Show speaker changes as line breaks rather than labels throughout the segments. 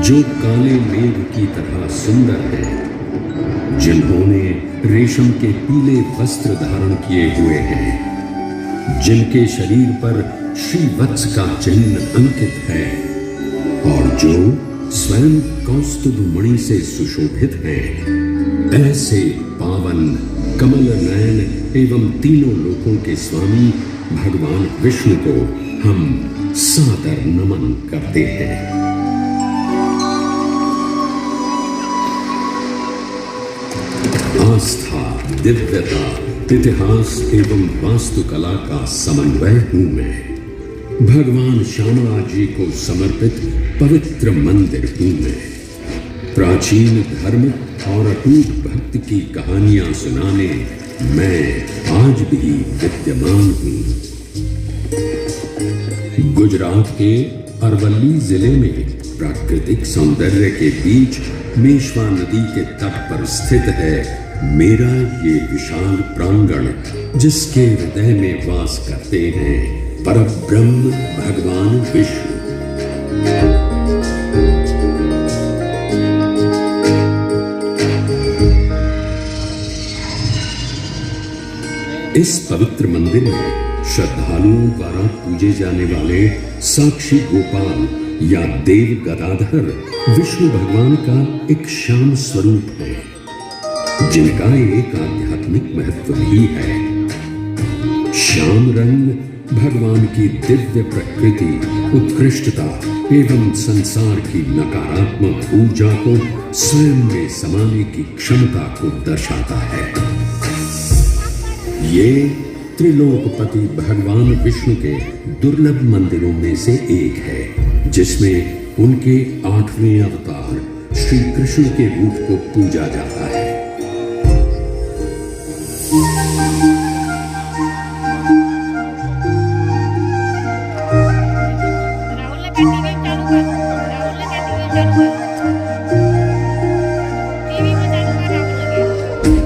जो काले मेघ की तरह सुंदर है, जिन्होंने रेशम के पीले वस्त्र धारण किए हुए हैं, जिनके शरीर पर श्रीवत्स का चिन्ह अंकित है और जो स्वयं कौस्तुभ मणि से सुशोभित हैं, ऐसे पावन कमल नयन एवं तीनों लोकों के स्वामी भगवान विष्णु को हम सादर नमन करते हैं। आस्था, दिव्यता, इतिहास एवं वास्तुकला का समन्वय हूं मैं। भगवान श्यामला जी को समर्पित पवित्र मंदिर हूं मैं। प्राचीन धर्म और अटूट भक्ति की कहानियां सुनाने मैं आज भी विद्यमान हूं। गुजरात के अरवल्ली जिले में प्राकृतिक सौंदर्य के बीच मेश्वा नदी के तट पर स्थित है मेरा ये विशाल प्रांगण, जिसके हृदय में वास करते हैं परब्रह्म भगवान विष्णु। इस पवित्र मंदिर में श्रद्धालुओं द्वारा पूजे जाने वाले साक्षी गोपाल या देव गदाधर विष्णु भगवान का एक श्याम स्वरूप है, जिनका एक आध्यात्मिक महत्व भी है। श्याम रंग भगवान की दिव्य प्रकृति, उत्कृष्टता एवं संसार की नकारात्मक ऊर्जा को स्वयं में समाने की क्षमता को दर्शाता है। ये त्रिलोकपति भगवान विष्णु के दुर्लभ मंदिरों में से एक है, जिसमें उनके 8वें अवतार श्री कृष्ण के रूप को पूजा जाता है।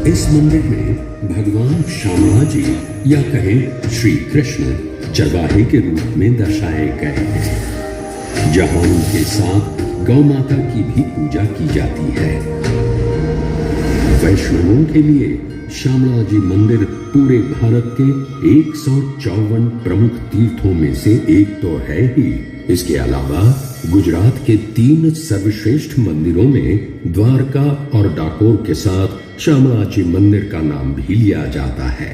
इस मंदिर में भगवान श्यामला जी या कहें श्री कृष्ण चरवाहे के रूप में दर्शाए गए हैं, जहां उनके साथ गौ माता की भी पूजा की जाती है। वैष्णवों के लिए श्यामला जी मंदिर पूरे भारत के 154 प्रमुख तीर्थों में से एक तो है ही। इसके अलावा गुजरात के 3 सर्वश्रेष्ठ मंदिरों में द्वारका और डाकोर के साथ शामळाजी मंदिर का नाम भी लिया जाता है।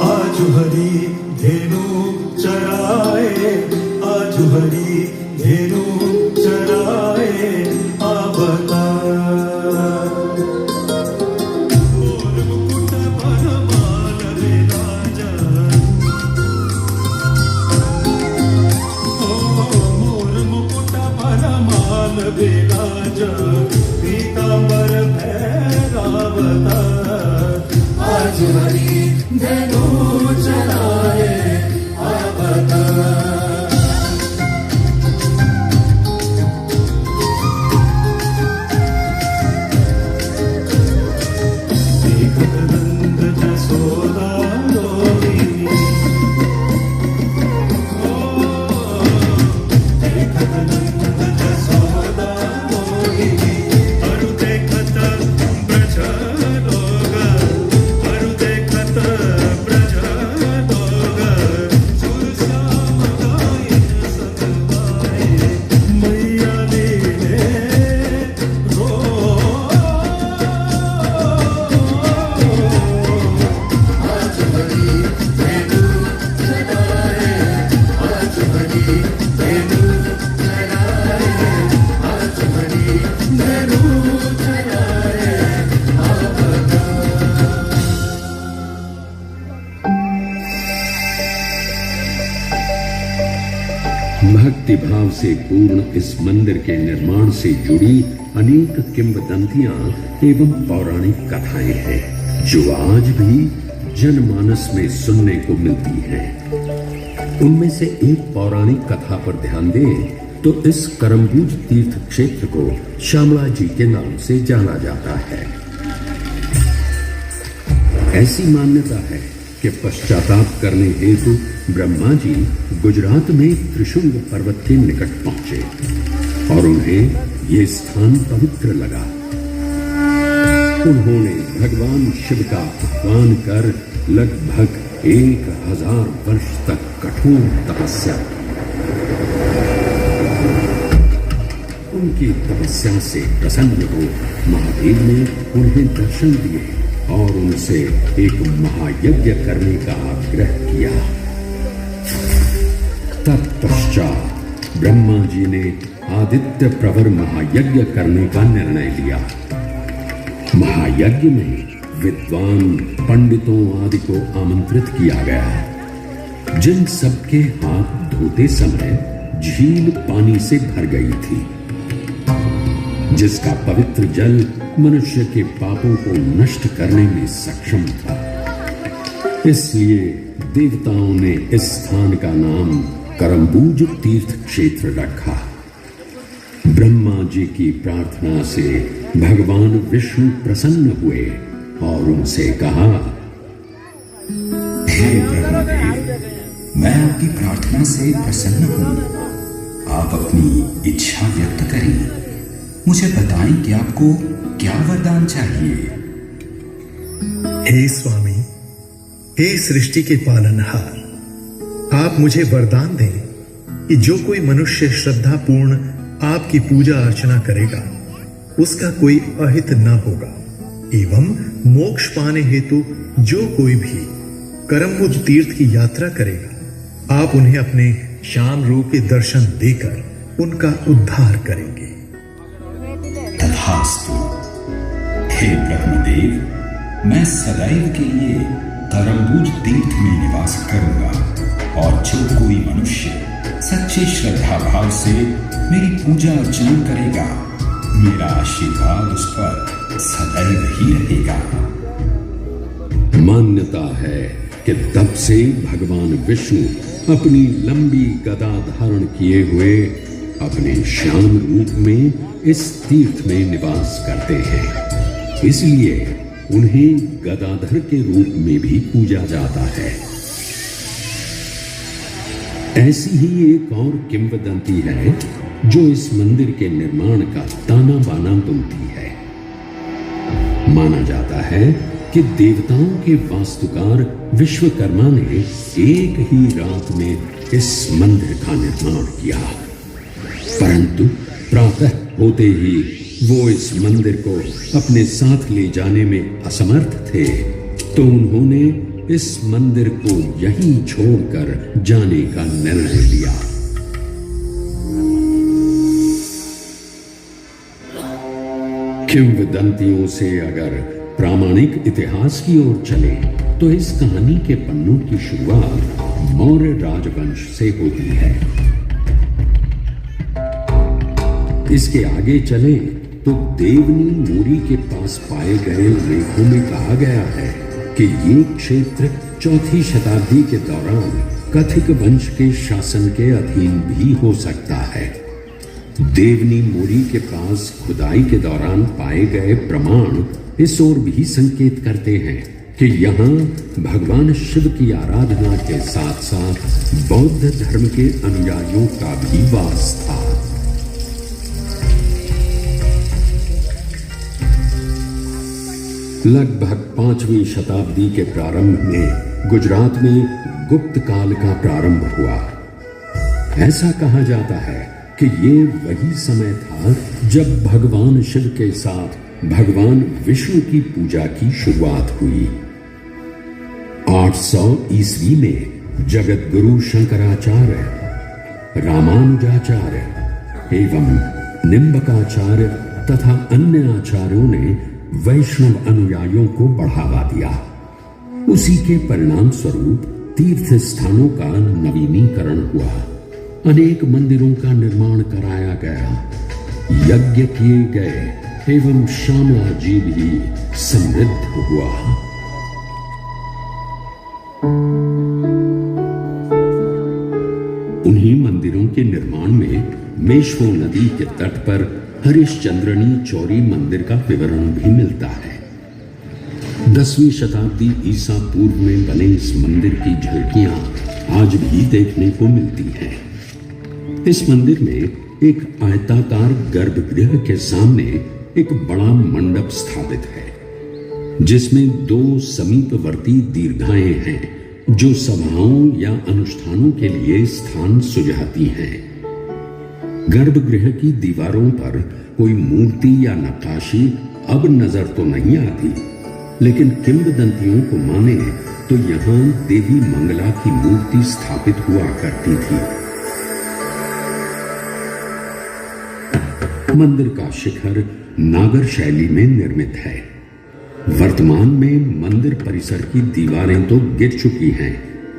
आज हरी धेनु चराए, आज हरी धेनु चराए आवता। मोर मुकुट बनमाल विराजा, मोर मुकुट बनमाल विराजा, पीतांबर भैरावता। आज हरी धेनु चराए आवता। देखत नंद जसोदा रोहिणी, देखत नंद जसोदा रोहिणी, अरु देखत ब्रज लोग, अरु देखत ब्रज लोग, सुरश्याम गायन सतवाए, मैया लीले रो। आज हरी धेनु चराए, आज हरी धेनु चराए, आज हरी धेनु चराए आवता।
भक्ति भाव से पूर्ण इस मंदिर के निर्माण से जुड़ी अनेक किंवदंतियां एवं पौराणिक कथाएं हैं, जो आज भी जनमानस में सुनने को मिलती हैं। उनमें से एक पौराणिक कथा पर ध्यान दें तो इस करम्बुज तीर्थ क्षेत्र को शामळाजी के नाम से जाना जाता है। ऐसी मान्यता है कि पश्चाताप करने हेतु ब्रह्मा जी गुजरात में त्रिशूल पर्वत के निकट पहुंचे और उन्हें यह स्थान पवित्र लगा। उन्होंने भगवान शिव का आह्वान कर लगभग 1000 वर्ष तक कठोर तपस्या की। उनकी तपस्या से प्रसन्न हो महादेव ने उन्हें दर्शन दिए और उनसे एक महायज्ञ करने का आग्रह किया। तत्पश्चात ब्रह्मा जी ने आदित्य प्रवर महायज्ञ करने का निर्णय लिया। महायज्ञ में विद्वान पंडितों आदि को आमंत्रित किया गया, जिन सबके हाथ धोते समय झील पानी से भर गई थी, जिसका पवित्र जल मनुष्य के पापों को नष्ट करने में सक्षम था। इसलिए देवताओं ने इस स्थान का नाम करम्बुज तीर्थ क्षेत्र रखा। ब्रह्मा जी की प्रार्थना से भगवान विष्णु प्रसन्न हुए और उनसे कहा,
हे ब्रह्मदेव, मैं आपकी प्रार्थना से प्रसन्न हूं। आप अपनी इच्छा व्यक्त करें। मुझे बताएं कि आपको क्या वरदान चाहिए।
हे स्वामी, हे सृष्टि के पालनहार, आप मुझे वरदान दें कि जो कोई मनुष्य श्रद्धापूर्ण आपकी पूजा अर्चना करेगा, उसका कोई अहित न होगा, एवं मोक्ष पाने हेतु जो कोई भी करम्बुज तीर्थ की यात्रा करेगा, आप उन्हें अपने श्याम रूप के दर्शन देकर उनका उद्धार करेंगे।
तथास्तु। हे ब्रह्मदेव, मैं सदैव के लिए करम्बुज तीर्थ में निवास करूंगा और जो कोई मनुष्य सच्चे श्रद्धा भाव से मेरी पूजा अर्चना करेगा, मेरा आशीर्वाद उस पर सदैव ही रहेगा।
मान्यता है कि तब से भगवान विष्णु अपनी लंबी गदा धारण किए हुए अपने श्याम रूप में इस तीर्थ में निवास करते हैं। इसलिए उन्हें गदाधर के रूप में भी पूजा जाता है। ऐसी ही एक और किंवदंती है जो इस मंदिर के निर्माण का ताना बाना बुनती है। माना जाता है कि देवताओं के वास्तुकार विश्वकर्मा ने एक ही रात में इस मंदिर का निर्माण किया, परंतु प्रातः होते ही वो इस मंदिर को अपने साथ ले जाने में असमर्थ थे, तो उन्होंने इस मंदिर को यहीं छोड़कर जाने का निर्णय लिया। किंवदंतियों से अगर प्रामाणिक इतिहास की ओर चले तो इस कहानी के पन्नों की शुरुआत मौर्य राजवंश से होती है। इसके आगे चले तो देवनी मूरी के पास पाए गए लेखों में कहा गया है कि ये क्षेत्र 4वीं शताब्दी के दौरान कथिक वंश के शासन के अधीन भी हो सकता है। देवनी मूरी के पास खुदाई के दौरान पाए गए प्रमाण इस ओर भी संकेत करते हैं कि यहाँ भगवान शिव की आराधना के साथ साथ बौद्ध धर्म के अनुयायियों का भी वास था। लगभग 5वीं शताब्दी के प्रारंभ में गुजरात में गुप्त काल का प्रारंभ हुआ। ऐसा कहा जाता है कि ये वही समय था जब भगवान शिव के साथ भगवान विष्णु की पूजा की शुरुआत हुई। 800 ईस्वी में जगत गुरु शंकराचार्य, रामानुजाचार्य एवं निम्बकाचार्य तथा अन्य आचार्यों ने वैष्णव अनुयायियों को बढ़ावा दिया। उसी के परिणाम स्वरूप तीर्थ स्थानों का नवीनीकरण हुआ, अनेक मंदिरों का निर्माण कराया गया, यज्ञ किए गए एवं श्यामला जी भी समृद्ध हुआ। उन्हीं मंदिरों के निर्माण में मेश्वो नदी के तट पर हरिश्चंद्रनी चौरी मंदिर का विवरण भी मिलता है। 10वीं शताब्दी ईसा पूर्व में बने इस मंदिर की झलकियां आज भी देखने को मिलती हैं। इस मंदिर में एक आयताकार गर्भगृह के सामने एक बड़ा मंडप स्थापित है, जिसमें 2 समीपवर्ती दीर्घाएं हैं जो सभाओं या अनुष्ठानों के लिए स्थान सुझाती हैं। गर्भगृह की दीवारों पर कोई मूर्ति या नक्काशी अब नजर तो नहीं आती, लेकिन किंवदंतियों को माने तो यहाँ देवी मंगला की मूर्ति स्थापित हुआ करती थी। मंदिर का शिखर नागर शैली में निर्मित है। वर्तमान में मंदिर परिसर की दीवारें तो गिर चुकी हैं,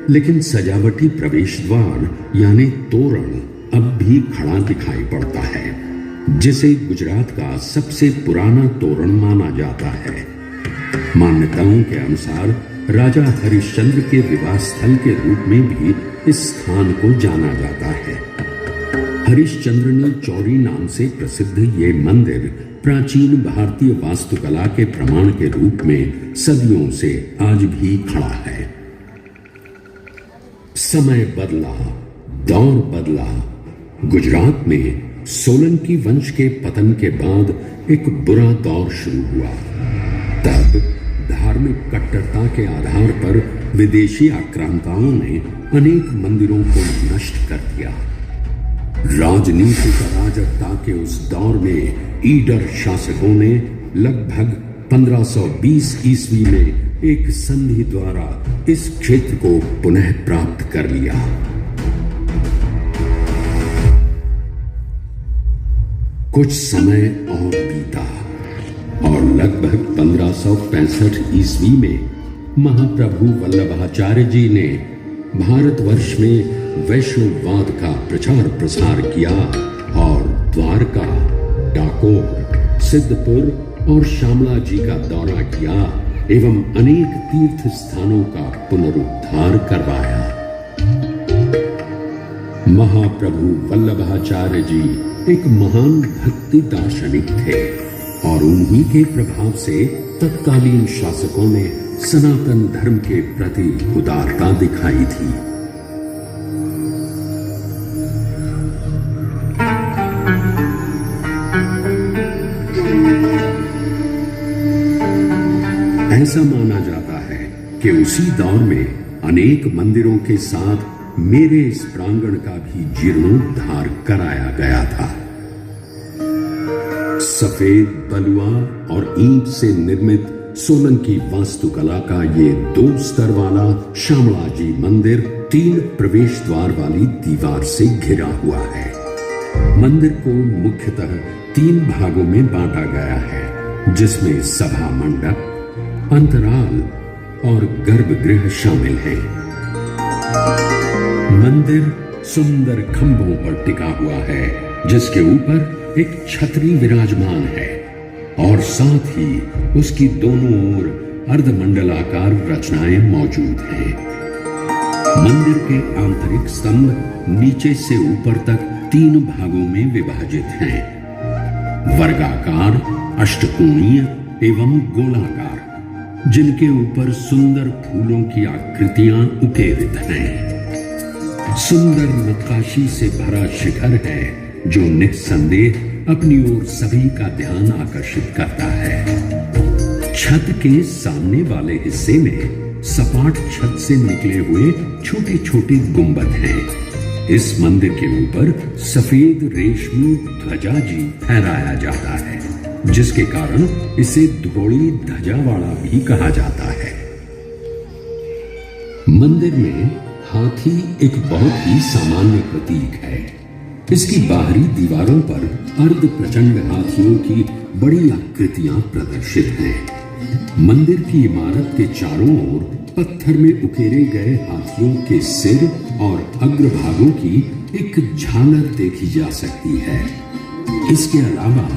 लेकिन सजावटी प्रवेश द्वार यानी तोरण अब भी खड़ा दिखाई पड़ता है, जिसे गुजरात का सबसे पुराना तोरण माना जाता है। मान्यताओं के अनुसार राजा हरिश्चंद्र के विवाह स्थल के रूप में भी इस स्थान को जाना जाता है। हरिश्चंद्रनी चौरी नाम से प्रसिद्ध ये मंदिर प्राचीन भारतीय वास्तुकला के प्रमाण के रूप में सदियों से आज भी खड़ा है। समय बदला, दौर बदला। गुजरात में सोलंकी वंश के पतन के बाद एक बुरा दौर शुरू हुआ। तब धार्मिक कट्टरता के आधार पर विदेशी आक्रांताओं ने अनेक मंदिरों को नष्ट कर दिया। राजनीतिक अराजकता के उस दौर में ईडर शासकों ने लगभग 1520 ईस्वी में एक संधि द्वारा इस क्षेत्र को पुनः प्राप्त कर लिया। कुछ समय और बीता और लगभग 1565 ईस्वी में महाप्रभु वल्लभाचार्य जी ने भारतवर्ष में वैष्णववाद का प्रचार प्रसार किया और द्वारका, डाकोर, सिद्धपुर और श्यामला जी का दौरा किया एवं अनेक तीर्थ स्थानों का पुनरुद्धार करवाया। महाप्रभु वल्लभाचार्य जी एक महान भक्ति दार्शनिक थे और उन्हीं के प्रभाव से तत्कालीन शासकों ने सनातन धर्म के प्रति उदारता दिखाई थी। ऐसा माना जाता है कि उसी दौर में अनेक मंदिरों के साथ मेरे इस प्रांगण का भी जीर्णोद्धार कराया गया था। सफेद बलुआ और ईंट से निर्मित सोलंकी वास्तुकला का ये 2 स्तर वाला श्यामला जी मंदिर 3 प्रवेश द्वार वाली दीवार से घिरा हुआ है। मंदिर को मुख्यतः 3 भागों में बांटा गया है, जिसमें सभा मंडप, अंतराल और गर्भगृह शामिल हैं। मंदिर सुंदर खंभों पर टिका हुआ है, जिसके ऊपर एक छतरी विराजमान है और साथ ही उसकी दोनों ओर अर्धमंडलाकार रचनाएं मौजूद हैं। मंदिर के आंतरिक स्तंभ नीचे से ऊपर तक 3 भागों में विभाजित हैं, वर्गाकार, अष्टकोणीय एवं गोलाकार, जिनके ऊपर सुंदर फूलों की आकृतियां उकेरित हैं। सुंदर नक्काशी से भरा शिखर है जो निस्संदेह अपनी ओर सभी का ध्यान आकर्षित करता है। छत के सामने वाले हिस्से में सपाट छत से निकले हुए छोटे छोटे गुंबद हैं। इस मंदिर के ऊपर सफेद रेशमी ध्वजा जी फहराया जाता है, जिसके कारण इसे ध्वड़ी ध्वजा वाला भी कहा जाता है। मंदिर में हाथी एक बहुत ही सामान्य प्रतीक है। इसकी बाहरी दीवारों पर अर्ध प्रचंड हाथियों की बड़ी आकृतियां प्रदर्शित हैं। मंदिर की इमारत के चारों ओर पत्थर में उकेरे गए हाथियों के सिर और अग्रभागों की एक झालर देखी जा सकती है। इसके अलावा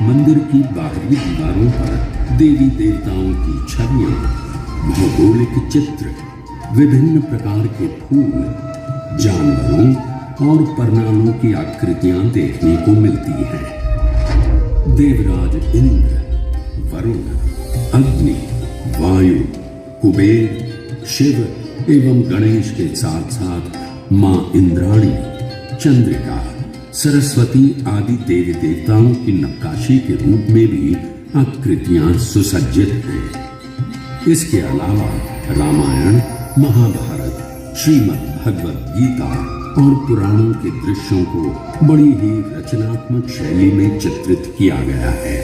मंदिर की बाहरी दीवारों पर देवी देवताओं की छवियां, भौगोलिक चित्र, विभिन्न प्रकार के फूल, जानवरों और परनालों की आकृतियां देखने को मिलती हैं। देवराज इंद्र, वरुण, अग्नि, वायु, कुबेर, शिव एवं गणेश के साथ साथ मां इंद्राणी, चंद्रिका, सरस्वती आदि देवी देवताओं की नक्काशी के रूप में भी आकृतियां सुसज्जित हैं। इसके अलावा रामायण, महाभारत, श्रीमद् भगवद गीता और पुराणों के दृश्यों को बड़ी ही रचनात्मक शैली में चित्रित किया गया है।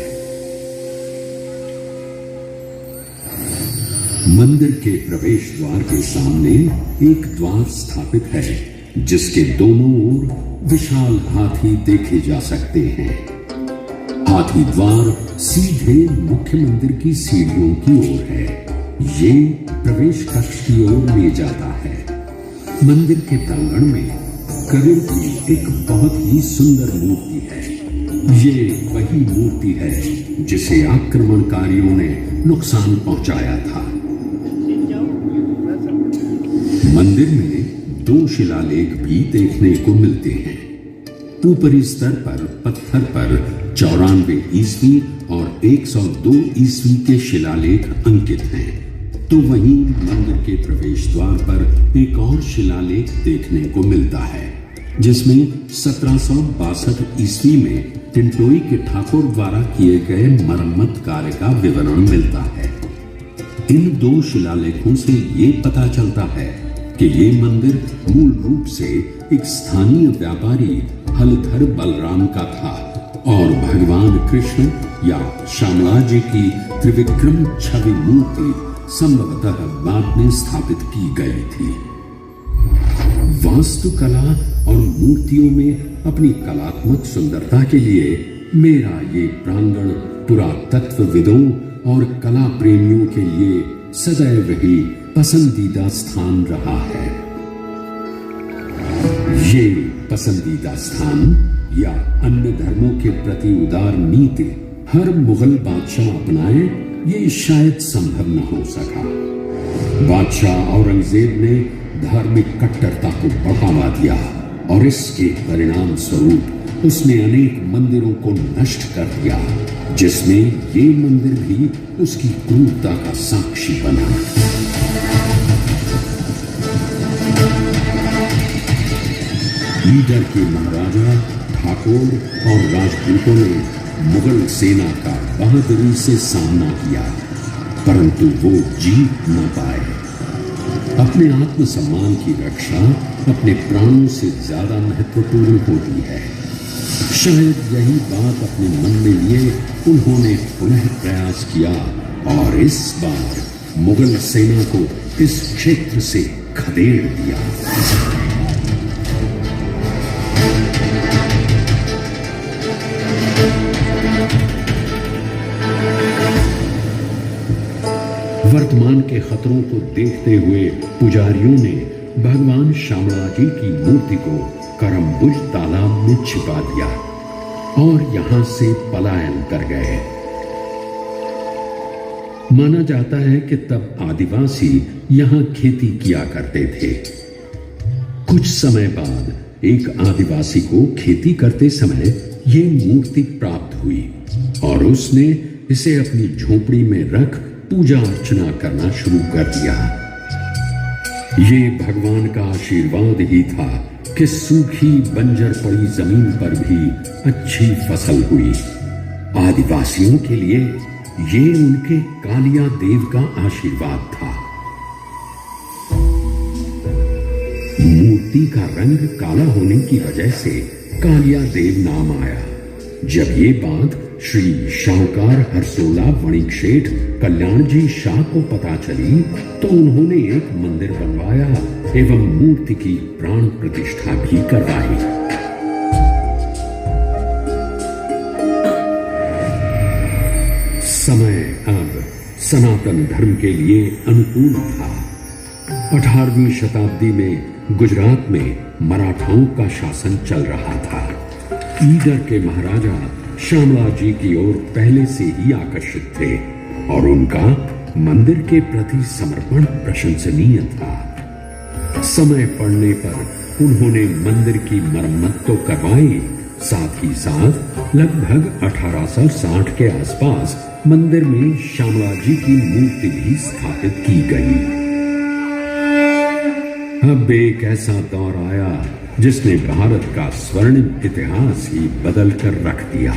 मंदिर के प्रवेश द्वार के सामने एक द्वार स्थापित है, जिसके दोनों ओर विशाल हाथी देखे जा सकते हैं। हाथी द्वार सीधे मुख्य मंदिर की सीढ़ियों की ओर है। ये प्रवेश कक्ष की ओर ले जाता है। मंदिर के प्रांगण में गरुड़ की एक बहुत ही सुंदर मूर्ति है। ये वही मूर्ति है जिसे आक्रमणकारियों ने नुकसान पहुंचाया था। मंदिर में 2 शिलालेख भी देखने को मिलते हैं। ऊपरी स्तर पर पत्थर पर 94 ईस्वी और 102 ईस्वी के शिलालेख अंकित हैं। तो वहीं मंदिर के प्रवेश द्वार पर एक और शिलालेख देखने को मिलता है, जिसमें 1762 ईस्वी में टिंटोई के ठाकुर द्वारा किए गए मरम्मत कार्य का विवरण मिलता है। इन 2 शिलालेखों से ये पता चलता है कि ये मंदिर मूल रूप से एक स्थानीय व्यापारी हलधर बलराम का था और भगवान कृष्ण या श्यामला जी की त्रिविक्रम छवि मूर्ति संभवतः बाद में स्थापित की गई थी। वास्तुकला और मूर्तियों में अपनी कलात्मक सुंदरता के लिए मेरा ये प्रांगण पुरातत्वविदों और कला प्रेमियों के लिए सदैव ही पसंदीदा स्थान रहा है। ये पसंदीदा स्थान या अन्य धर्मों के प्रति उदार नीति हर मुगल बादशाह अपनाए, ये शायद संभव न हो सका। बादशाह औरंगजेब ने धार्मिक कट्टरता को बढ़ावा दिया और इसके परिणाम स्वरूप उसने अनेक मंदिरों को नष्ट कर दिया, जिसमें ये मंदिर भी उसकी क्रूरता का साक्षी बना। ईडर के महाराजा, ठाकुर और राजपूतों ने मुगल सेना का बहादुरी से सामना किया। परंतु वो जीत न पाए। अपने आत्मसम्मान की रक्षा अपने प्राणों से ज्यादा महत्वपूर्ण होती है। शायद यही बात अपने मन में लिए उन्होंने पुनः प्रयास किया और इस बार मुगल सेना को इस क्षेत्र से खदेड़ दिया। वर्तमान के खतरों को देखते हुए पुजारियों ने भगवान श्यामला जी की मूर्ति को करम्बुज तालाब में छिपा दिया और यहां से पलायन कर गए। माना जाता है कि तब आदिवासी यहां खेती किया करते थे। कुछ समय बाद एक आदिवासी को खेती करते समय यह मूर्ति प्राप्त हुई और उसने इसे अपनी झोपड़ी में रख पूजा अर्चना करना शुरू कर दिया। ये भगवान का आशीर्वाद ही था कि सूखी बंजर पड़ी जमीन पर भी अच्छी फसल हुई। आदिवासियों के लिए ये उनके कालिया देव का आशीर्वाद था। मूर्ति का रंग काला होने की वजह से कालिया देव नाम आया। जब ये बात श्री शाहूकार हरसोला वणिक शेठ कल्याण जी शाह को पता चली तो उन्होंने एक मंदिर बनवाया एवं मूर्ति की प्राण प्रतिष्ठा भी करवाई। समय अब सनातन धर्म के लिए अनुकूल था। 18वीं शताब्दी में गुजरात में मराठाओं का शासन चल रहा था। ईडर के महाराजा श्यामला जी की ओर पहले से ही आकर्षित थे और उनका मंदिर के प्रति समर्पण प्रशंसनीय था। समय पड़ने पर उन्होंने मंदिर की मरम्मत तो करवाई, साथ ही साथ लगभग 1860 के आसपास मंदिर में श्यामला जी की मूर्ति भी स्थापित की गई। अब एक ऐसा दौर आया जिसने भारत का स्वर्णिम इतिहास ही बदल कर रख दिया।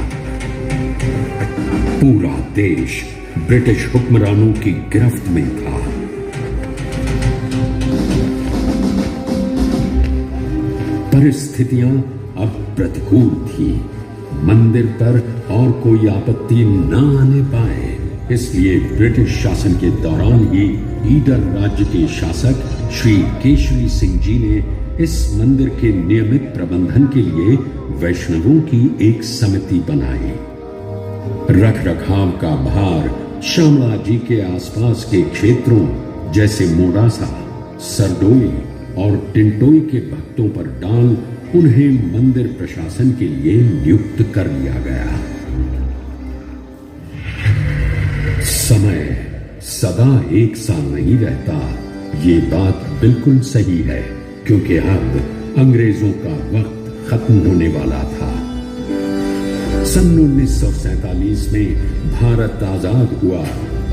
पूरा देश ब्रिटिश हुक्मरानों की गिरफ्त में था। परिस्थितियां अब प्रतिकूल थी। मंदिर पर और कोई आपत्ति न आने पाए, इसलिए ब्रिटिश शासन के दौरान ही ईडर राज्य के शासक श्री केशरी सिंह जी ने इस मंदिर के नियमित प्रबंधन के लिए वैष्णवों की एक समिति बनाई। रख रखाव का भार श्यामला जी के आसपास के क्षेत्रों जैसे मोडासा, सरडोई और टिंटोई के भक्तों पर डाल उन्हें मंदिर प्रशासन के लिए नियुक्त कर लिया गया। समय सदा एक सा नहीं रहता, ये बात बिल्कुल सही है, क्योंकि अब अंग्रेजों का वक्त खत्म होने वाला था। सन 1947 में भारत आजाद हुआ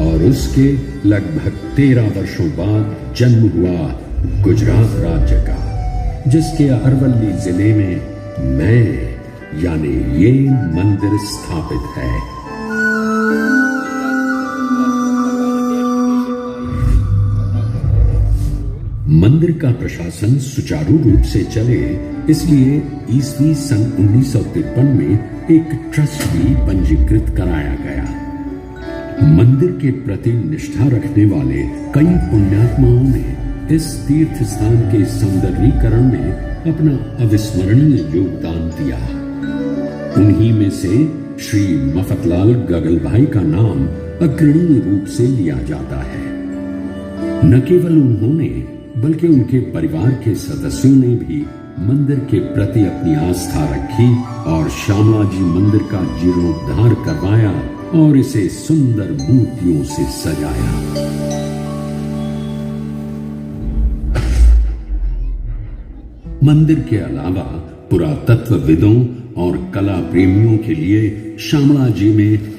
और उसके लगभग 13 वर्षों बाद जन्म हुआ गुजरात राज्य का, जिसके अरवल्ली जिले में मैं यानी ये मंदिर स्थापित है। मंदिर का प्रशासन सुचारू रूप से चले, इसलिए ईस्वी सन 1953 में एक ट्रस्ट भी पंजीकृत कराया गया। मंदिर के प्रति निष्ठा रखने वाले कई पुण्यात्माओं ने इस तीर्थ स्थान के सौंदर्यीकरण में अपना अविस्मरणीय योगदान दिया। उन्हीं में से श्री मफतलाल गगलभाई का नाम अग्रणी रूप से लिया जाता है। न केवल उन्होंने बल्कि उनके परिवार के सदस्यों ने भी मंदिर के प्रति अपनी आस्था रखी और श्यामला जी मंदिर का जीर्णोद्धार करवाया और इसे सुंदर मूर्तियों से सजाया। मंदिर के अलावा पुरातत्वविदों और कला प्रेमियों के लिए श्यामला जी में